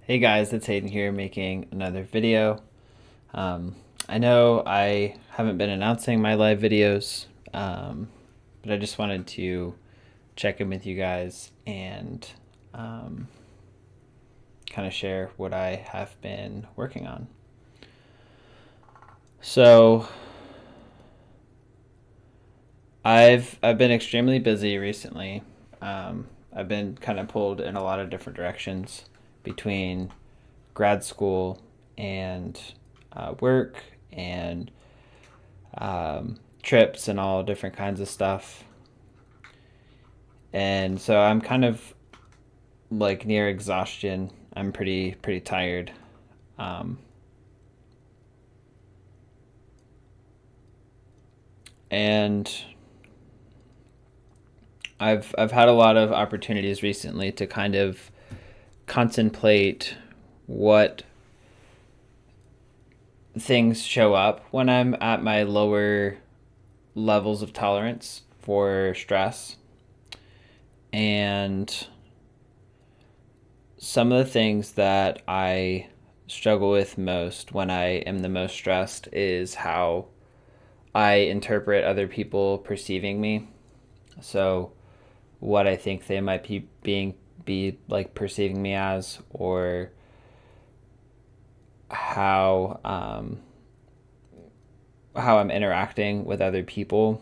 Hey guys, it's Hayden here making another video. I know I haven't been announcing my live videos, but I just wanted to check in with you guys and um, kind of share what I have been working on. So I've been extremely busy recently. I've been kind of pulled in a lot of different directions between grad school and work and trips and all different kinds of stuff. And so I'm kind of like near exhaustion. I'm pretty tired. Um, and I've had a lot of opportunities recently to kind of contemplate what things show up when I'm at my lower levels of tolerance for stress. And some of the things that I struggle with most when I am the most stressed is how I interpret other people perceiving me. So what I think they might be like perceiving me as, or how how I'm interacting with other people.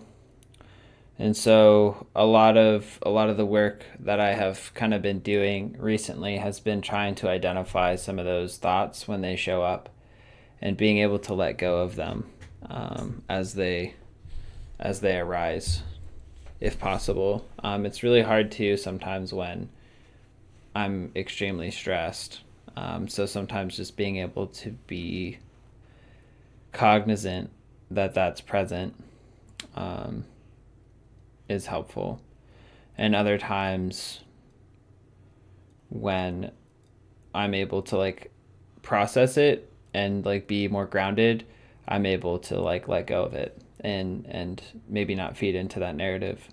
And so a lot of the work that I have kind of been doing recently has been trying to identify some of those thoughts when they show up and being able to let go of them as they arise, if possible. It's really hard to sometimes when I'm extremely stressed. So sometimes just being able to be cognizant that that's present um, is helpful. And other times when I'm able to like process it and like be more grounded, I'm able to like let go of it and maybe not feed into that narrative.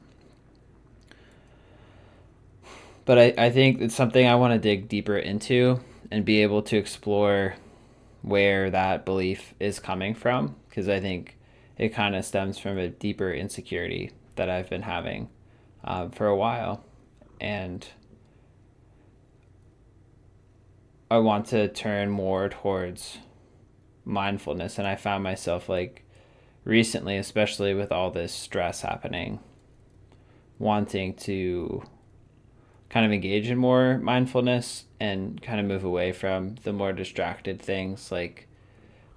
But I think it's something I want to dig deeper into and be able to explore where that belief is coming from, because I think it kind of stems from a deeper insecurity that I've been having for a while. And I want to turn more towards mindfulness. And I found myself like recently, especially with all this stress happening, wanting to kind of engage in more mindfulness and kind of move away from the more distracted things like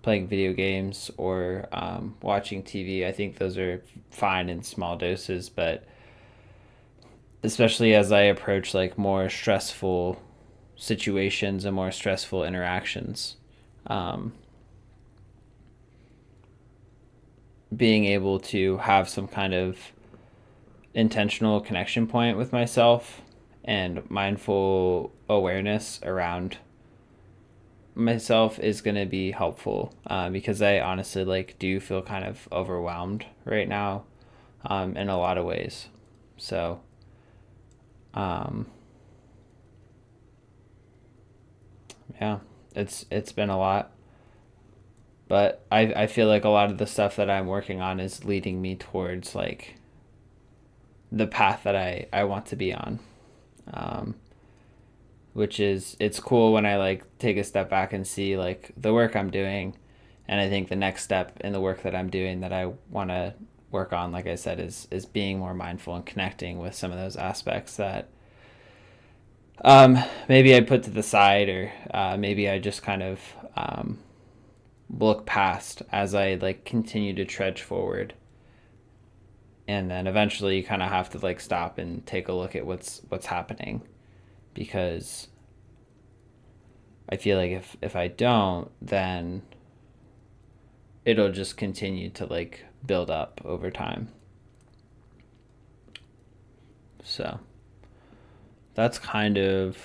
playing video games or watching TV. I think those are fine in small doses, but especially as I approach like more stressful situations and more stressful interactions, um, being able to have some kind of intentional connection point with myself and mindful awareness around myself is going to be helpful because I honestly like do feel kind of overwhelmed right now in a lot of ways. So um, yeah, it's been a lot, but I feel like a lot of the stuff that I'm working on is leading me towards like the path that I want to be on. Um, which is it's cool when I like take a step back and see like the work I'm doing, and I think the next step in the work that I'm doing that I want to work on, like I said, is being more mindful and connecting with some of those aspects that maybe I put to the side, or maybe I just kind of um, look past as I like continue to trudge forward. And then eventually you kind of have to like stop and take a look at what's happening, because I feel like if I don't, then it'll just continue to like build up over time. So that's kind of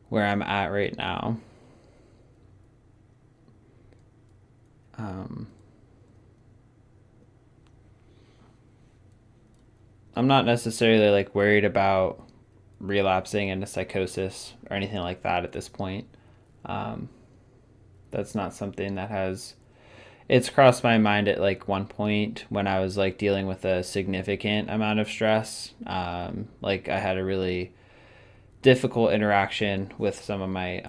where I'm at right now. Um, I'm not necessarily like worried about relapsing into psychosis or anything like that at this point. Um, that's not something that has. It's crossed my mind at like one point when I was like dealing with a significant amount of stress. Like I had a really difficult interaction with some of my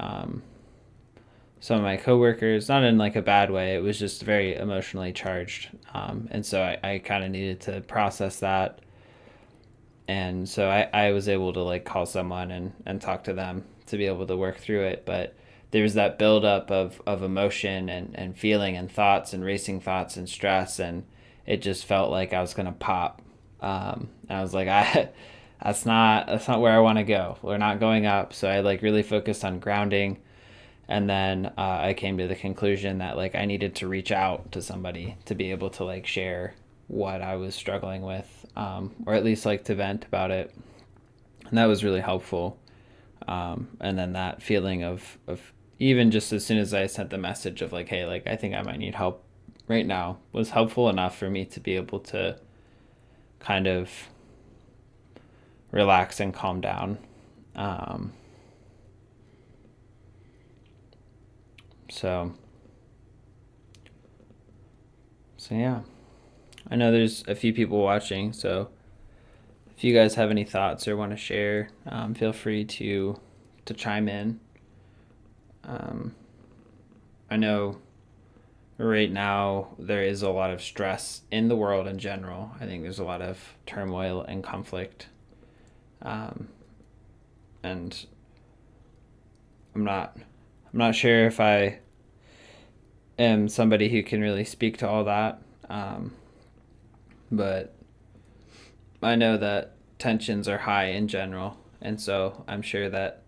coworkers, not in like a bad way. It was just very emotionally charged, and so I kind of needed to process that, and so I was able to like call someone and talk to them to be able to work through it. But there was that buildup of emotion and feeling and thoughts and racing thoughts and stress, and it just felt like I was gonna pop. And I was like, that's not where I want to go. We're not going up. So I like really focused on grounding, and then I came to the conclusion that like I needed to reach out to somebody to be able to like share what I was struggling with, or at least like to vent about it, and that was really helpful. And then that feeling of even just as soon as I sent the message of like, hey, like I think I might need help right now, was helpful enough for me to be able to kind of relax and calm down. Um, so so yeah, I know there's a few people watching, so if you guys have any thoughts or want to share, feel free to chime in. Um, I know right now there is a lot of stress in the world in general. I think there's a lot of turmoil and conflict, um, and I'm not sure if I am somebody who can really speak to all that, but I know that tensions are high in general, and so I'm sure that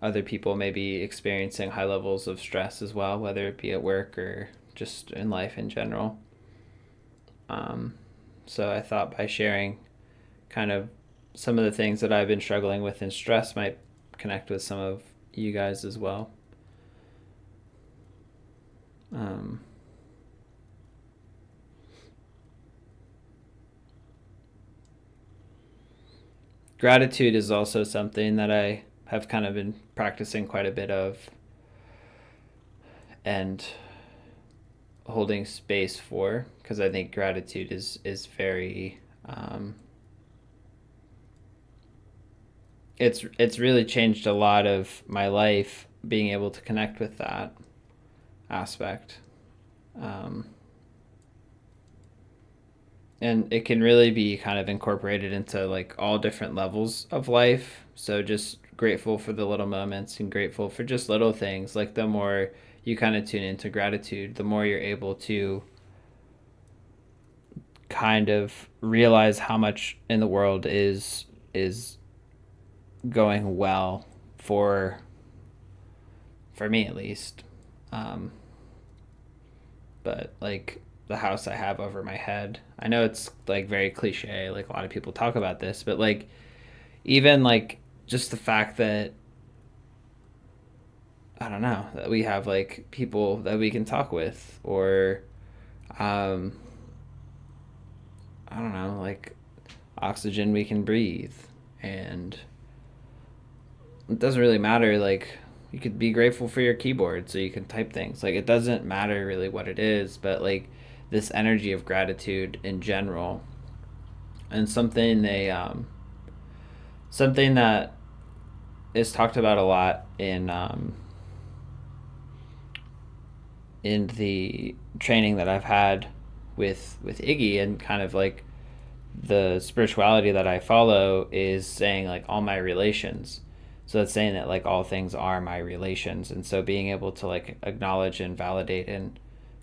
other people may be experiencing high levels of stress as well, whether it be at work or just in life in general. Um, so I thought by sharing kind of some of the things that I've been struggling with in stress might connect with some of you guys as well. Um, Gratitude is also something that I have kind of been practicing quite a bit of and holding space for, because I think gratitude is very it's really changed a lot of my life being able to connect with that aspect. Um, and it can really be kind of incorporated into like all different levels of life. So just grateful for the little moments and grateful for just little things. Like the more you kind of tune into gratitude, the more you're able to kind of realize how much in the world is going well for for me at least. Um, but like the house I have over my head, I know it's like very cliche, like a lot of people talk about this, but like even like just the fact that I don't know that we have like people that we can talk with, or um, I don't know, like oxygen we can breathe, and it doesn't really matter. Like you could be grateful for your keyboard so you can type things. Like it doesn't matter really what it is, but like this energy of gratitude in general, and something that is talked about a lot in the training that I've had with Iggy, and kind of like the spirituality that I follow is saying like all my relations. So it's saying that like all things are my relations, and so being able to like acknowledge and validate and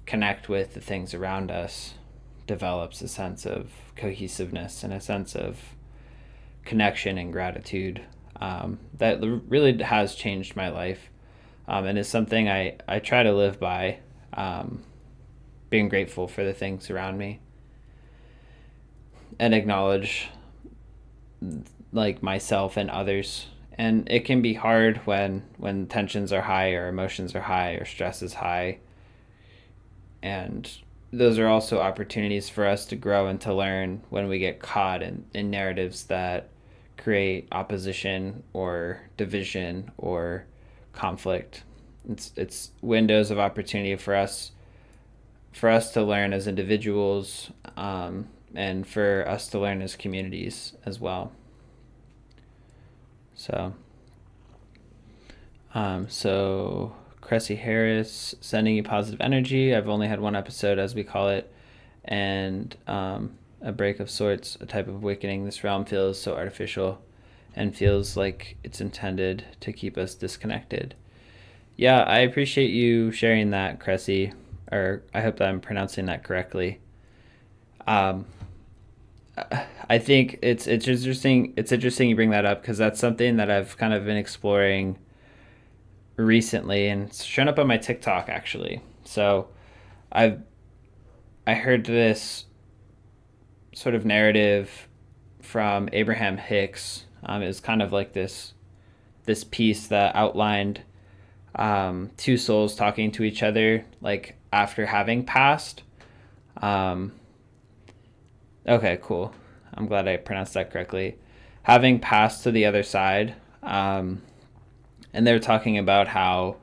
connect with the things around us develops a sense of cohesiveness and a sense of connection and gratitude, that really has changed my life, and is something I try to live by, being grateful for the things around me and acknowledge like myself and others. And it can be hard when tensions are high or emotions are high or stress is high, and those are also opportunities for us to grow and to learn when we get caught in narratives that create opposition or division or conflict. It's windows of opportunity for us to learn as individuals, and for us to learn as communities as well. So Cressy Harris, sending you positive energy. I've only had one episode, as we call it, and a break of sorts, a type of awakening. This realm feels so artificial and feels like it's intended to keep us disconnected. Yeah, I appreciate you sharing that, Cressy, or I hope that I'm pronouncing that correctly. Um, I think it's interesting. It's interesting you bring that up, because that's something that I've kind of been exploring recently, and it's shown up on my TikTok actually. So I heard this sort of narrative from Abraham Hicks. It was kind of like this piece that outlined two souls talking to each other, like after having passed. Okay, cool. I'm glad I pronounced that correctly. Having passed to the other side, and they're talking about how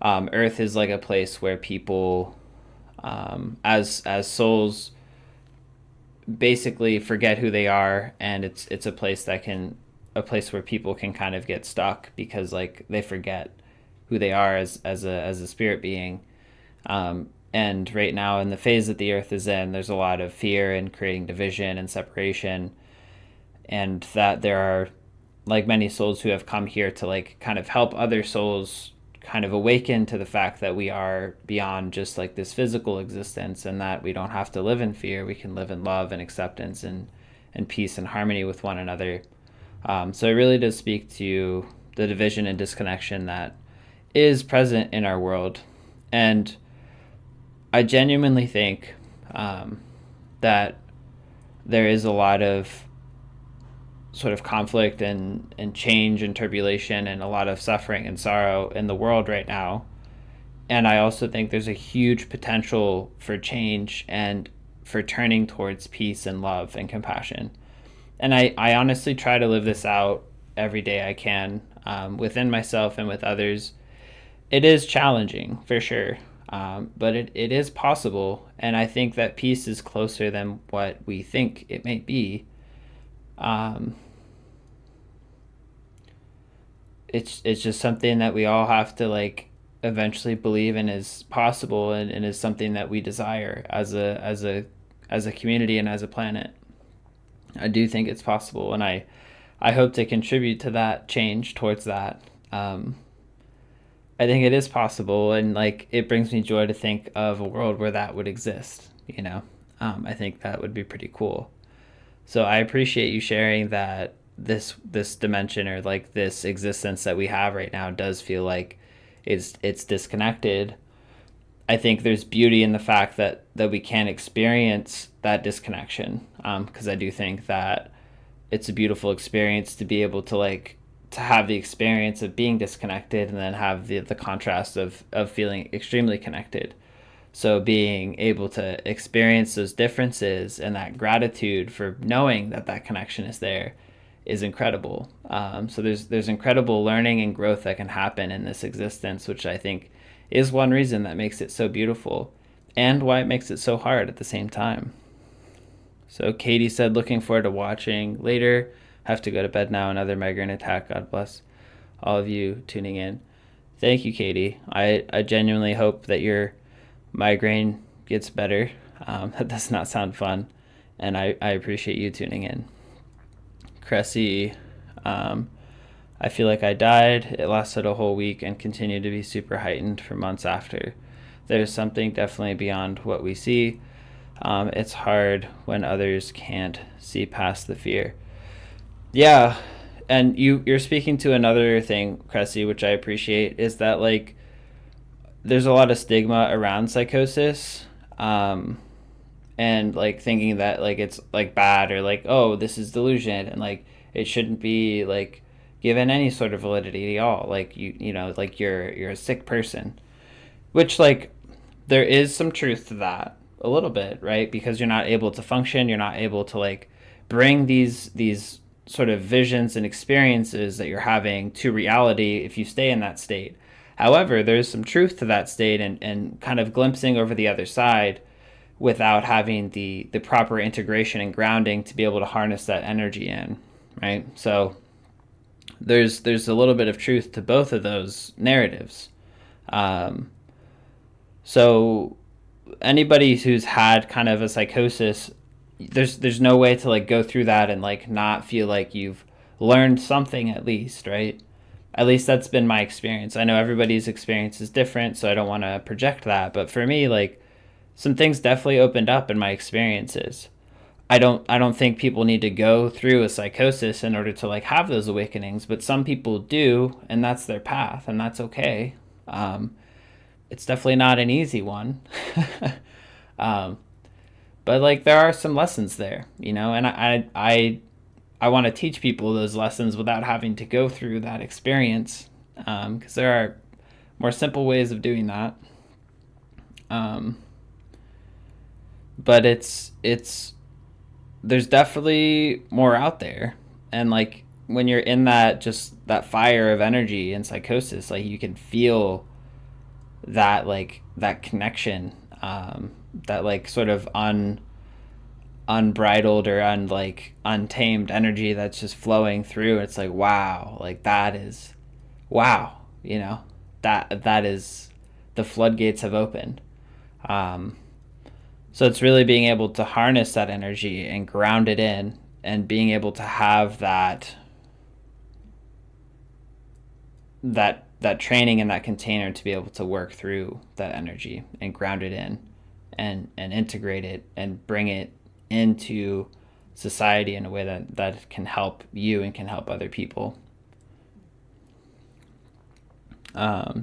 Earth is like a place where people, as souls, basically forget who they are, and it's a place where people can kind of get stuck because like they forget who they are as a spirit being. And right now, in the phase that the Earth is in, there's a lot of fear and creating division and separation, and that there are like many souls who have come here to like kind of help other souls kind of awaken to the fact that we are beyond just like this physical existence, and that we don't have to live in fear. We can live in love and acceptance and peace and harmony with one another. So it really does speak to the division and disconnection that is present in our world. And I genuinely think that there is a lot of sort of conflict and change and turbulation and a lot of suffering and sorrow in the world right now. And I also think there's a huge potential for change and for turning towards peace and love and compassion. And I honestly try to live this out every day I can, within myself and with others. It is challenging, for sure. But it is possible, and I think that peace is closer than what we think it may be. It's just something that we all have to like eventually believe in is possible, and is something that we desire as a community and as a planet. I do think it's possible, and I hope to contribute to that change towards that. I think it is possible, and like it brings me joy to think of a world where that would exist. I think that would be pretty cool. So I appreciate you sharing that this dimension, or like this existence that we have right now, does feel like it's disconnected. I think there's beauty in the fact that we can experience that disconnection, because I do think that it's a beautiful experience to be able to like to have the experience of being disconnected, and then have the contrast of feeling extremely connected. So being able to experience those differences and that gratitude for knowing that connection is there is incredible. So there's incredible learning and growth that can happen in this existence, which I think is one reason that makes it so beautiful, and why it makes it so hard at the same time. So Katie said, looking forward to watching later. Have to go to bed now. Another migraine attack. God bless all of you tuning in. Thank you, Katie. I genuinely hope that your migraine gets better. That does not sound fun, and I appreciate you tuning in. Cressy, I feel like I died. It lasted a whole week and continued to be super heightened for months after. There's something definitely beyond what we see. It's hard when others can't see past the fear. Yeah, and you're speaking to another thing, Cressy, which I appreciate, is that like there's a lot of stigma around psychosis, and like thinking that like it's like bad, or like, oh, this is delusion, and like it shouldn't be like given any sort of validity at all. Like you know like you're a sick person, which like there is some truth to that a little bit, right? Because you're not able to function, you're not able to like bring these sort of visions and experiences that you're having to reality if you stay in that state. However, there's some truth to that state, and kind of glimpsing over the other side without having the proper integration and grounding to be able to harness that energy in, right? So there's a little bit of truth to both of those narratives. Um, so anybody who's had kind of a psychosis, there's no way to like go through that and like not feel like you've learned something at least, right? At least that's been my experience. I know everybody's experience is different, so I don't want to project that, but for me, like, some things definitely opened up in my experiences. I don't think people need to go through a psychosis in order to like have those awakenings, but some people do, and that's their path, and that's okay. Um, it's definitely not an easy one. um, but like there are some lessons there, and I want to teach people those lessons without having to go through that experience, because there are more simple ways of doing that. Um, but it's there's definitely more out there, and like when you're in that, just that fire of energy and psychosis, like you can feel that, like that connection, that like sort of unbridled or untamed energy that's just flowing through. It's like, wow, like that is, wow, that is, the floodgates have opened. um, so it's really being able to harness that energy and ground it in, and being able to have that training in that container to be able to work through that energy and ground it in, and integrate it and bring it into society in a way that can help you and can help other people.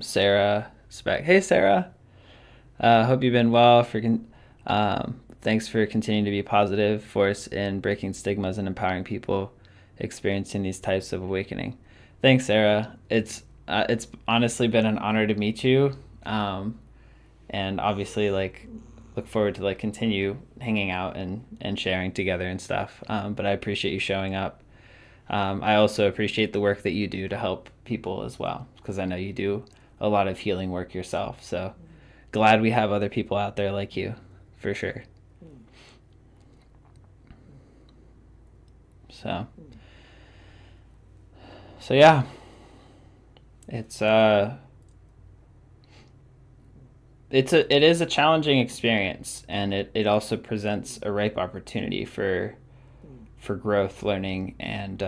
Sarah Speck. Hey, Sarah. Hope you've been well. Thanks for continuing to be a positive force in breaking stigmas and empowering people experiencing these types of awakening. Thanks, Sarah. It's honestly been an honor to meet you, and obviously like look forward to like continue hanging out and sharing together and stuff. But I appreciate you showing up. I also appreciate the work that you do to help people as well, because I know you do a lot of healing work yourself. So glad we have other people out there like you, for sure. So, so yeah, it's it is a challenging experience, and it also presents a ripe opportunity for growth, learning, and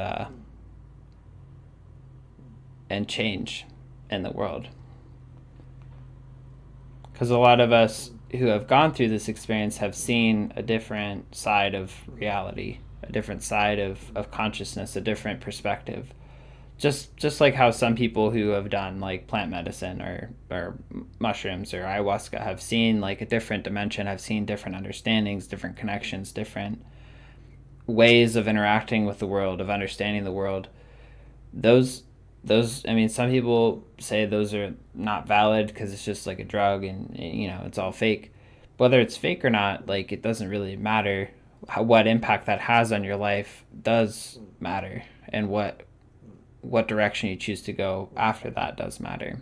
change in the world. Because a lot of us who have gone through this experience have seen a different side of reality, a different side of consciousness, a different perspective. Just like how some people who have done like plant medicine or mushrooms or ayahuasca have seen like a different dimension, have seen different understandings, different connections, different ways of interacting with the world, of understanding the world. Those I mean, some people say those are not valid because it's just like a drug, and it's all fake. Whether it's fake or not, like, it doesn't really matter. What impact that has on your life does matter, and what direction you choose to go after that does matter.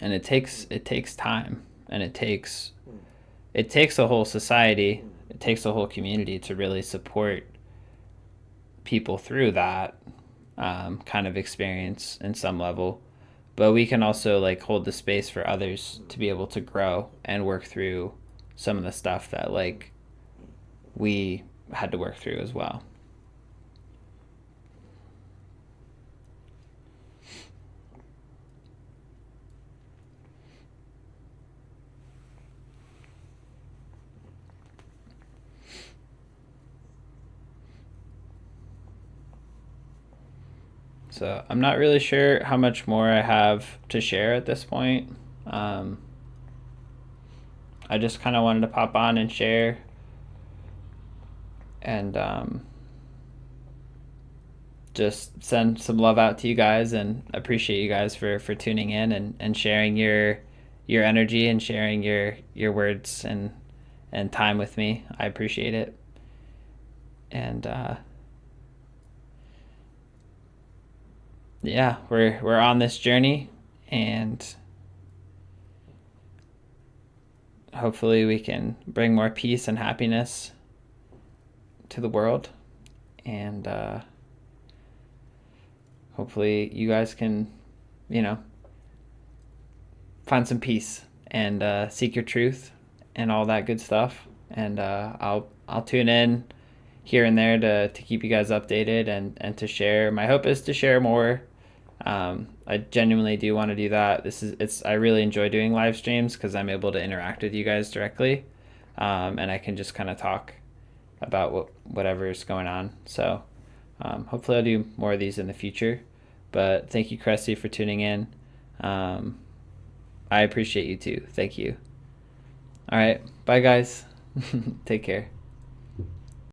And it takes time, and it takes a whole society, it takes a whole community to really support people through that kind of experience in some level. But we can also like hold the space for others to be able to grow and work through some of the stuff that like we had to work through as well. So I'm not really sure how much more I have to share at this point. Um, I just kind of wanted to pop on and share, and just send some love out to you guys, and appreciate you guys for tuning in, and sharing your energy, and sharing your words and time with me. I appreciate it. And yeah, we're on this journey, and hopefully we can bring more peace and happiness to the world. And hopefully you guys can, you know, find some peace and seek your truth and all that good stuff. And I'll tune in here and there to keep you guys updated, and to share. My hope is to share more. I genuinely do want to do that. I really enjoy doing live streams because I'm able to interact with you guys directly, and I can just kind of talk about whatever is going on. So hopefully I'll do more of these in the future. But thank you, Cressy, for tuning in. I appreciate you too. Thank you. All right. Bye, guys. Take care.